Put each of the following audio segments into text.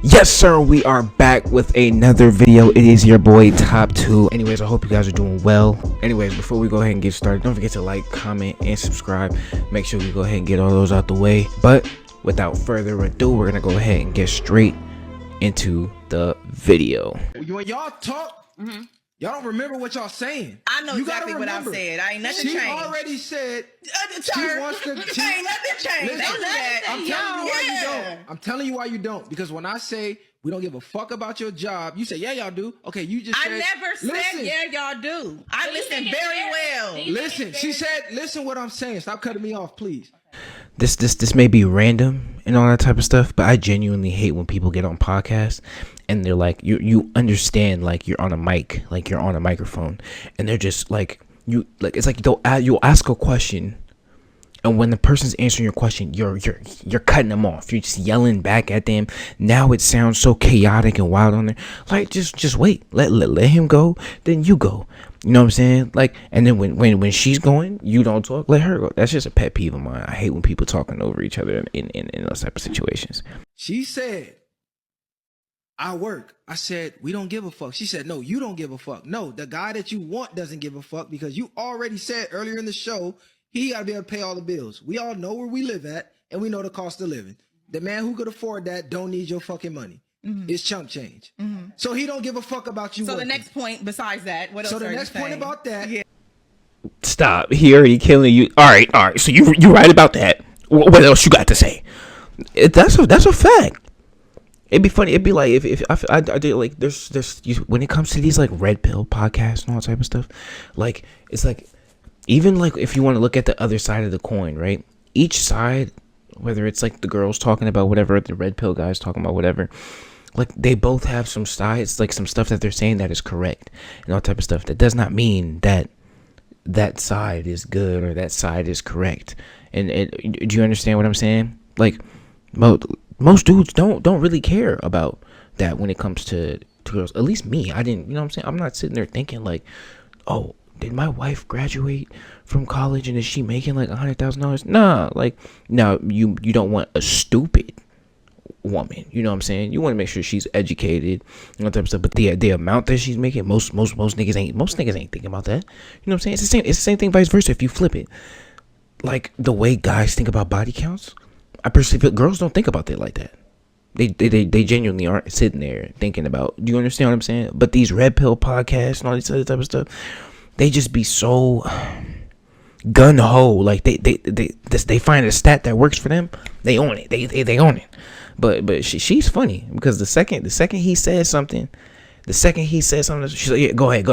Yes sir, we are back with another video. It is your boy Top 2. Anyways, I hope you guys are doing well. Anyways, before we go ahead and get started, don't forget to like, comment, and subscribe. Make sure you go ahead and get all those out the way. But without further ado, we're gonna go ahead and get straight into the video. When y'all talk, y'all don't remember what y'all saying. I know exactly what I said. I ain't nothing changed. She already said she wants to. Ain't nothing changed. I'm telling you why you don't. I'm telling you why you don't. Because when I say we don't give a fuck about your job, you say, yeah, y'all do. Okay, you just said. I never said, yeah, y'all do. I listen very well. Listen, she said, listen what I'm saying. Stop cutting me off, please. This may be random and all that type of stuff, but I genuinely hate when people get on podcasts and they're like, you understand, like you're on a mic, like you're on a microphone, and they're just like, it's like you'll ask a question, and when the person's answering your question, you're cutting them off. You're just yelling back at them. Now it sounds so chaotic and wild on there. Like just wait, let him go, then you go. You know what I'm saying? Like, and then when she's going, you don't talk, let her go. That's just a pet peeve of mine. I hate when people talking over each other in those type of situations. She said, I work. I said, we don't give a fuck. She said, no, you don't give a fuck. No, the guy that you want doesn't give a fuck, because you already said earlier in the show, he got to be able to pay all the bills. We all know where we live at, and we know the cost of living. The man who could afford that don't need your fucking money. It's chump change. So he don't give a fuck about you. So working. the next point besides that, what else So the are you next point saying? about that. Yeah. Stop. He already killing you. All right. So you right about that. What else you got to say? That's a fact. It'd be funny. It'd be like if I did, like there's when it comes to these like red pill podcasts and all that type of stuff, like it's like, even like if you want to look at the other side of the coin, right? Each side, whether it's like the girls talking about whatever, the red pill guys talking about whatever, like they both have some sides, like some stuff that they're saying that is correct and all type of stuff. That does not mean that that side is good or that side is correct. And do you understand what I'm saying? Like most dudes don't really care about that when it comes to girls. At least me, I didn't. You know what I'm saying? I'm not sitting there thinking like, oh, did my wife graduate from college and is she making like $100,000? Nah, like, no, you don't want a stupid woman. You know what I'm saying? You want to make sure she's educated and that type of stuff. But the amount that she's making, most niggas ain't thinking about that. You know what I'm saying? It's the same thing vice versa if you flip it. Like the way guys think about body counts, I perceive it, girls don't think about it like that. They genuinely aren't sitting there thinking about. Do you understand what I'm saying? But these red pill podcasts and all this other type of stuff, they just be so gun ho. Like they find a stat that works for them, they own it. They own it. But she's funny because the second he says something, she's like, yeah, go ahead,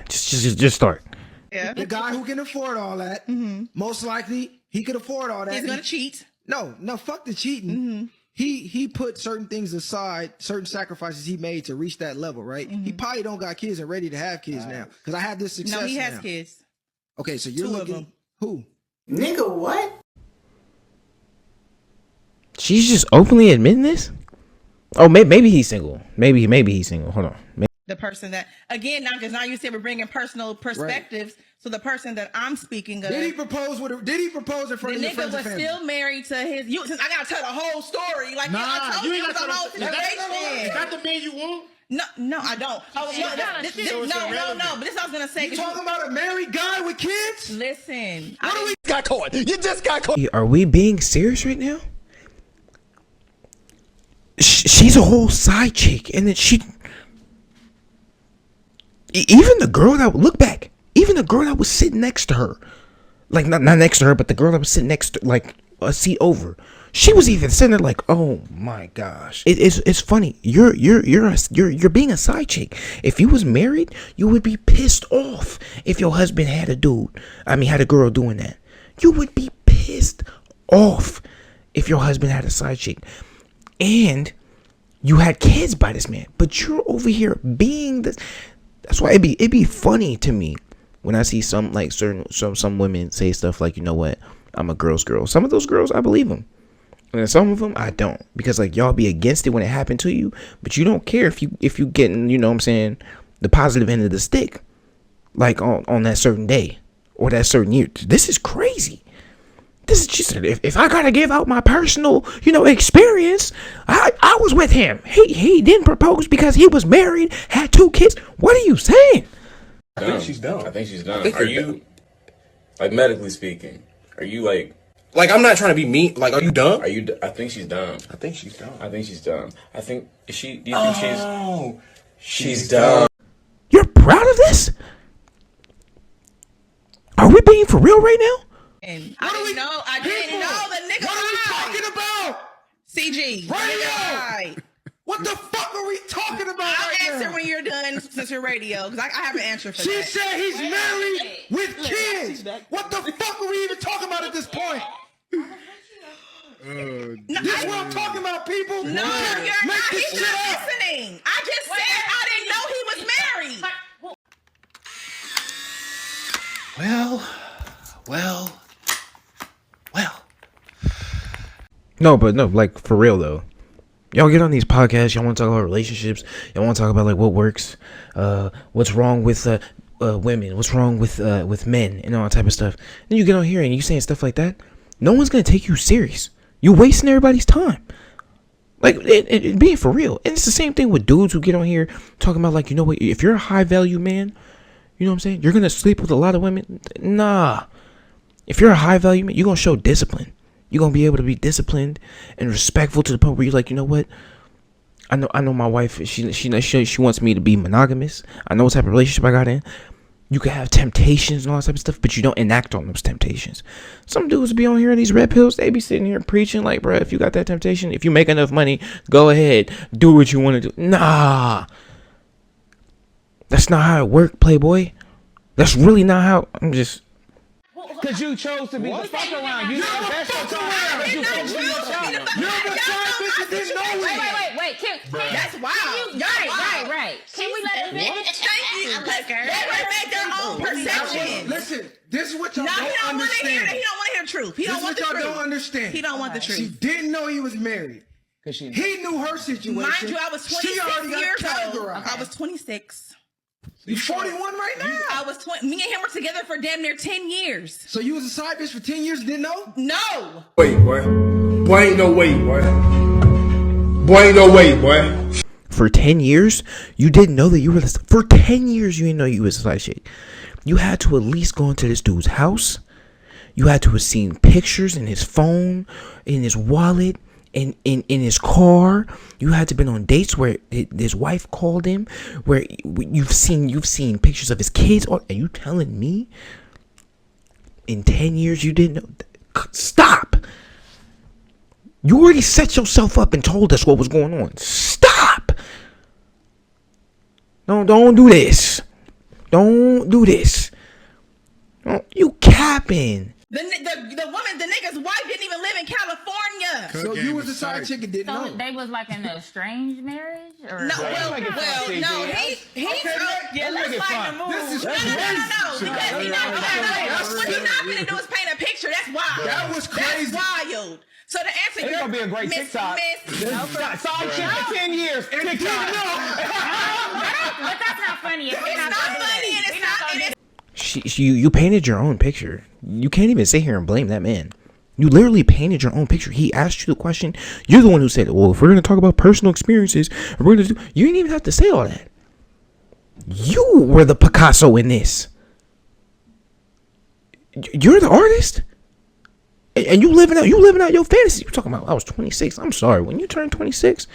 just start. Yeah. The guy who can afford all that, most likely he could afford all that. He's gonna cheat. No, fuck the cheating. He put certain things aside, certain sacrifices he made to reach that level, right? He probably don't got kids and ready to have kids now, because I have this success. No, he has now. kids. Okay, so you're 2 of looking them. who? Nigga, what? She's just openly admitting this. Oh, maybe he's single. Maybe he's single. Hold on. The person that, again, now because now you said we're bringing personal perspectives. Right. So the person that I'm speaking of, did he propose in front of your friends and family? The nigga was still married to his. Since I gotta tell the whole story, like I told you, the whole situation. Is that the man you want? No, I don't. Oh, no. But this I was gonna say. You talking about a married guy with kids? Listen, Got caught. You just got caught. Are we being serious right now? She's a whole side chick, and then even the girl that look back, even the girl that was sitting next to her, like not next to her, but the girl that was sitting next to, like a seat over, she was even sitting there like, oh my gosh. It's funny. You're being a side chick. If you was married, you would be pissed off if your husband had a girl doing that. You would be pissed off if your husband had a side chick and you had kids by this man, but you're over here being this. That's why it'd be funny to me when I see some women say stuff like, you know what, I'm a girl's girl. Some of those girls, I believe them. And some of them, I don't. Because like y'all be against it when it happened to you, but you don't care if you getting, you know what I'm saying, the positive end of the stick. Like on that certain day or that certain year. This is crazy. She said, if I gotta give out my personal, experience, I was with him. He didn't propose because he was married, had 2 kids. What are you saying? I think she's done. I think she's done. Are you, like, medically speaking, are you like I'm not trying to be mean. Like, are you done? Are you? I think she's done. I think she's done. I think she's done. I think is she? Do you think Oh, she's done? You're proud of this? Are we being for real right now? And I didn't know the nigga. What are we talking about? CG. Radio. What the fuck are we talking about? I'll answer when you're done since you're radio, because I have an answer for She that. said he's married with kids. What the fuck are we even talking about at this point? This is what I'm talking about, people. No, you're Make not. this He's shit not up. listening. I just said I didn't know he was married. Well. No, but no, like, for real though. Y'all get on these podcasts, y'all want to talk about relationships, y'all want to talk about, like, what works, what's wrong with women, what's wrong with men, and all that type of stuff. Then you get on here and you saying stuff like that. No one's gonna take you serious. You wasting everybody's time. Like, it being for real. And it's the same thing with dudes who get on here talking about, like, you know what, if you're a high value man, you know what I'm saying, you're gonna sleep with a lot of women. Nah. If you're a high value man, you're gonna show discipline. You're gonna be able to be disciplined and respectful to the point where you're like, you know what? I know my wife. She wants me to be monogamous. I know what type of relationship I got in. You can have temptations and all that type of stuff, but you don't enact on those temptations. Some dudes be on here in these red pills. They be sitting here preaching like, bro, if you got that temptation, if you make enough money, go ahead, do what you want to do. Nah, that's not how it works, Playboy. That's really not how. I'm just. Because you chose to be the fuck around. You didn't invest your time. You chose to be Wait. That's wild. Right. Can we let them finish? Thank you. They would make their own perception. Listen, this is what y'all No, he don't don't want to hear understand. that. He don't want to hear the truth. He This don't is want what the y'all truth. don't understand. He don't want the She truth. didn't know he was married. She He knew her situation. Mind you, I was She already 26 got years old. categorized. I was 26. You 41 right now. I was 20. Me and him were together for damn near 10 years. So you was a side bitch for 10 years, didn't know? No. Wait, boy. Boy, ain't no way, boy. Boy, ain't no way, boy. For 10 years, you didn't know that you were for 10 years, you didn't know you was a side chick. You had to at least go into this dude's house. You had to have seen pictures in his phone, in his wallet, in his car. You had to have been on dates where his wife called him, where you've seen pictures of his kids. Are you telling me in 10 years you didn't know? Stop. You already set yourself up and told us what was going on. Stop. Don't do this. Don't do this. You capping. The woman, the nigga's wife didn't even live in California. So you was a side chick and didn't So know. they was like in an estranged marriage? Or No, well, make it fun, no, CG. he's Yeah, let's make it fun. This is no, because what he's not gonna do is paint a picture. That's wild. That was crazy. That's wild. So the answer It's you're gonna be a great TikTok. Side chick for 10 years. TikTok. But that's not funny. It's not funny and it's not. You painted your own picture. You can't even sit here and blame that man. You literally painted your own picture. He asked you the question. You're the one who said, well, if we're going to talk about personal experiences, we're going to do. You didn't even have to say all that. You were the Picasso in this. You're the artist. And you living out your fantasy. You're talking about I was 26. I'm sorry. When you turn 26,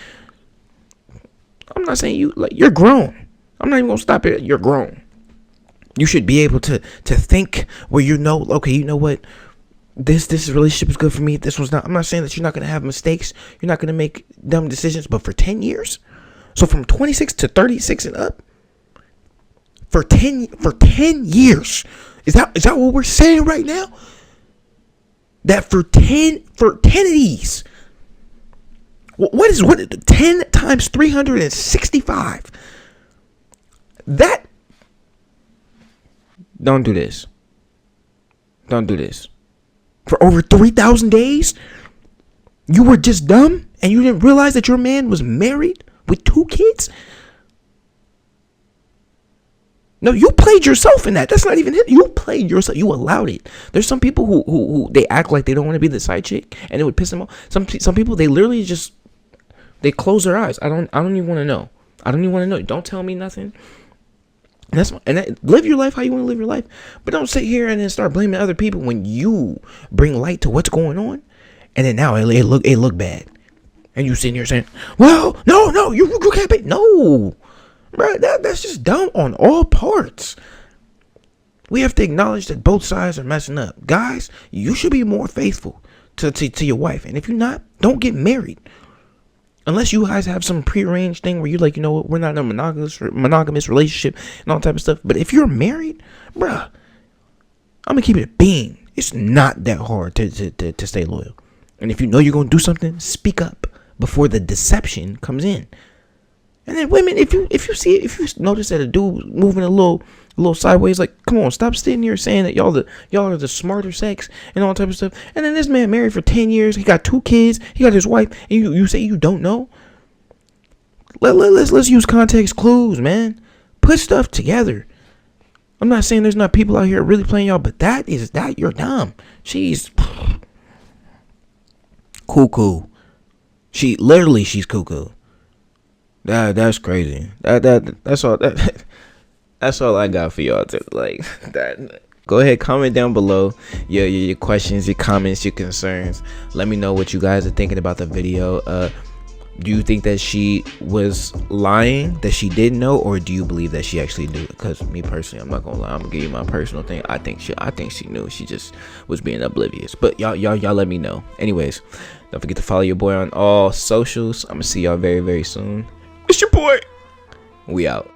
I'm not saying you're grown. I'm not even going to stop it. You're grown. You should be able to think where okay, you know what? This relationship is good for me. This was not. I'm not saying that you're not going to have mistakes. You're not going to make dumb decisions. But for 10 years, so from 26 to 36 and up, for 10 years, is that what we're saying right now? That for 10 of these, what 10 times 365? That. Don't do this. Don't do this. For over 3,000 days, you were just dumb and you didn't realize that your man was married with 2 kids? No, you played yourself in that. That's not even it. You played yourself. You allowed it. There's some people who they act like they don't want to be the side chick, and it would piss them off. Some people, they literally just, they close their eyes. I don't even want to know. I don't even want to know. Don't tell me nothing. Live your life how you want to live your life, but don't sit here and then start blaming other people when you bring light to what's going on, and then now it look bad, and you sitting here saying, "Well, no, you can't be." No, bro, that's just dumb on all parts. We have to acknowledge that both sides are messing up. Guys, you should be more faithful to your wife, and if you're not, don't get married. Unless you guys have some prearranged thing where you're like, you know what, we're not in a monogamous relationship and all type of stuff. But if you're married, bruh, I'm gonna keep it a bean. It's not that hard to stay loyal. And if you know you're gonna do something, speak up before the deception comes in. And then women, if you notice that a dude moving a little sideways, like, come on, stop sitting here saying that y'all are the smarter sex and all type of stuff. And then this man married for 10 years, he got 2 kids, he got his wife, and you say you don't know. Let's use context clues, man. Put stuff together. I'm not saying there's not people out here really playing y'all, but that you're dumb. She's cuckoo. She's cuckoo. That's crazy. That's all. That's all I got for y'all. Like that. Go ahead, comment down below your questions, your comments, your concerns. Let me know what you guys are thinking about the video. Do you think that she was lying, that she didn't know, or do you believe that she actually knew? Because me personally, I'm not gonna lie. I'm gonna give you my personal thing. I think she knew. She just was being oblivious. But y'all let me know. Anyways, don't forget to follow your boy on all socials. I'm gonna see y'all very, very soon. It's your boy. We out.